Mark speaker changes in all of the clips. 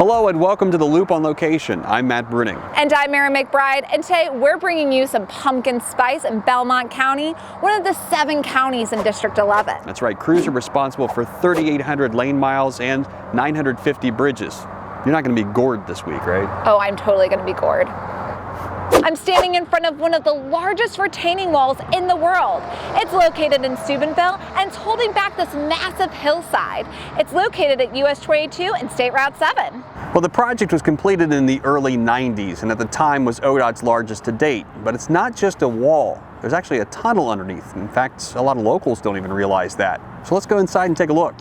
Speaker 1: Hello and welcome to The Loop on Location. I'm Matt Bruning.
Speaker 2: And I'm Mary McBride, and today we're bringing you some pumpkin spice in Belmont County, one of the 7 counties in District 11.
Speaker 1: That's right, crews are responsible for 3,800 lane miles and 950 bridges. You're not going to be gored this week, right?
Speaker 2: Oh, I'm totally going to be gored. I'm standing in front of one of the largest retaining walls in the world. It's located in Steubenville and it's holding back this massive hillside. It's located at US 22 and State Route 7.
Speaker 1: Well, the project was completed in the early 90s and at the time was ODOT's largest to date. But it's not just a wall. There's actually a tunnel underneath. In fact, a lot of locals don't even realize that. So let's go inside and take a look.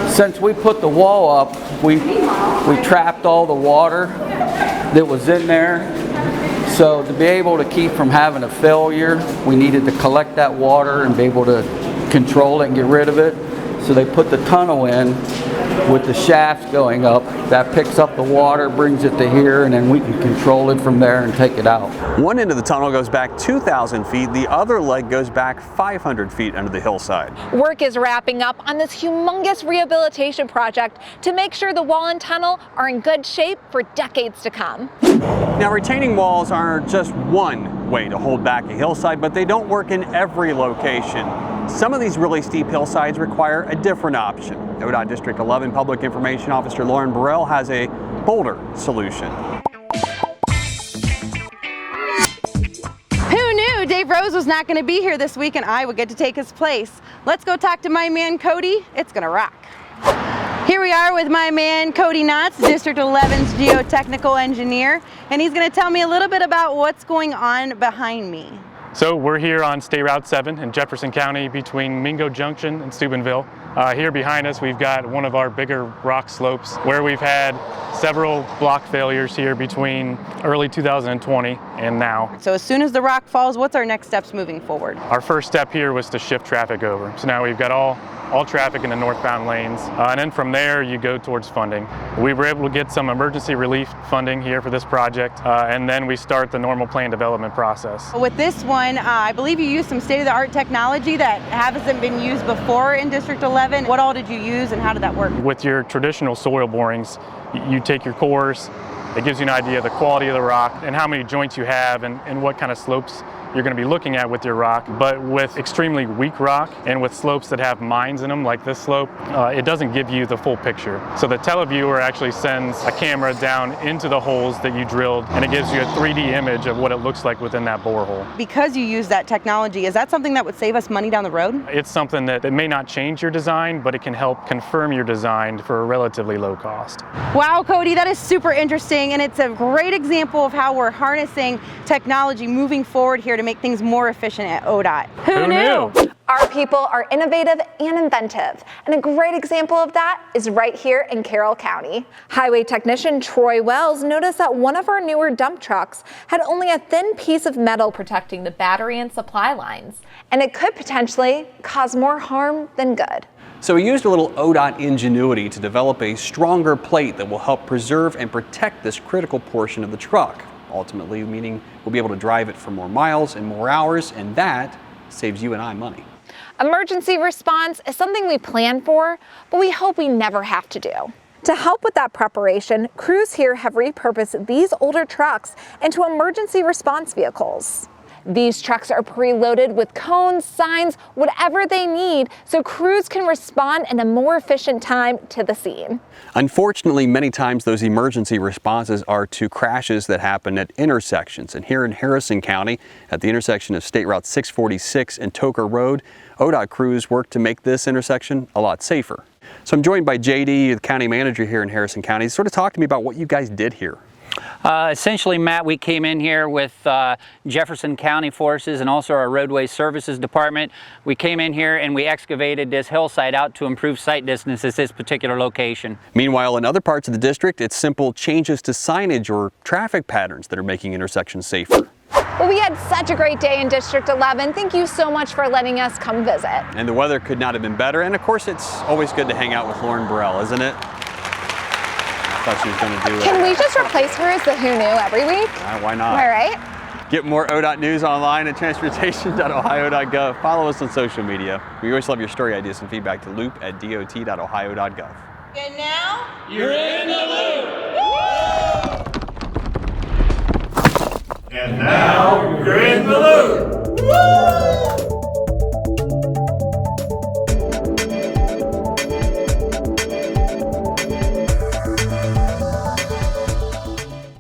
Speaker 3: Since we put the wall up, we trapped all the water that was in there. So to be able to keep from having a failure, we needed to collect that water and be able to control it and get rid of it. So they put the tunnel in with the shafts going up. That picks up the water, brings it to here, and then we can control it from there and take it out.
Speaker 1: One end of the tunnel goes back 2,000 feet. The other leg goes back 500 feet under the hillside.
Speaker 2: Work is wrapping up on this humongous rehabilitation project to make sure the wall and tunnel are in good shape for decades to come.
Speaker 1: Now, retaining walls aren't just one way to hold back a hillside, but they don't work in every location. Some of these really steep hillsides require a different option. ODOT District 11 Public Information Officer Lauren Burrell has a Boulder Solution.
Speaker 4: Who knew Dave Rose was not going to be here this week and I would get to take his place? Let's go talk to my man Cody. It's going to rock. Here we are with my man Cody Knotts, District 11's Geotechnical Engineer, and he's going to tell me a little bit about what's going on behind me.
Speaker 5: So we're here on State Route 7 in Jefferson County between Mingo Junction and Steubenville. Here behind us we've got one of our bigger rock slopes where we've had several block failures here between early 2020 and now.
Speaker 4: So as soon as the rock falls, what's our next steps moving forward?
Speaker 5: Our first step here was to shift traffic over. So now we've got all traffic in the northbound lanes, and then from there you go towards funding. We were able to get some emergency relief funding here for this project, and then we start the normal plan development process.
Speaker 4: With this one, I believe you used some state-of-the-art technology that hasn't been used before in District 11. What all did you use and how did that work?
Speaker 5: With your traditional soil borings, you take your cores. It gives you an idea of the quality of the rock and how many joints you have and what kind of slopes you're going to be looking at with your rock. But with extremely weak rock and with slopes that have mines in them like this slope, it doesn't give you the full picture. So the televiewer actually sends a camera down into the holes that you drilled, and it gives you a 3D image of what it looks like within that borehole. Because
Speaker 4: you use that technology, is that something that would save us money down the road?
Speaker 5: It's something that may not change your design, but it can help confirm your design for a relatively low cost.
Speaker 4: Wow, Cody, that is super interesting, and it's a great example of how we're harnessing technology moving forward here to make things more efficient at ODOT.
Speaker 5: Who knew?
Speaker 2: Our people are innovative and inventive, and a great example of that is right here in Carroll County. Highway technician Troy Wells noticed that one of our newer dump trucks had only a thin piece of metal protecting the battery and supply lines, and it could potentially cause more harm than good.
Speaker 1: So we used a little ODOT ingenuity to develop a stronger plate that will help preserve and protect this critical portion of the truck. Ultimately, meaning we'll be able to drive it for more miles and more hours, and that saves you and I money.
Speaker 2: Emergency response is something we plan for, but we hope we never have to do. To help with that preparation, crews here have repurposed these older trucks into emergency response vehicles. These trucks are preloaded with cones, signs, whatever they need, so crews can respond in a more efficient time to the scene.
Speaker 1: Unfortunately, many times those emergency responses are to crashes that happen at intersections. And here in Harrison County, at the intersection of State Route 646 and Toker Road, ODOT crews work to make this intersection a lot safer. So I'm joined by JD, the county manager here in Harrison County. Sort of talk to me about what you guys did here.
Speaker 6: Essentially, Matt, we came in here with Jefferson County Forces and also our Roadway Services Department. We came in here and we excavated this hillside out to improve sight distance at this particular location.
Speaker 1: Meanwhile, in other parts of the district, it's simple changes to signage or traffic patterns that are making intersections safer.
Speaker 2: Well, we had such a great day in District 11. Thank you so much for letting us come visit.
Speaker 1: And the weather could not have been better. And of course, it's always good to hang out with Lauren Burrell, isn't it? I thought she was going to do it.
Speaker 2: Can we just replace her as the Who Knew every week?
Speaker 1: Why not?
Speaker 2: All right.
Speaker 1: Get more ODOT news online at transportation.ohio.gov. Follow us on social media. We always love your story ideas and feedback to loop@dot.ohio.gov.
Speaker 4: And now,
Speaker 7: you're in the loop. And now you're in the loop. Woo!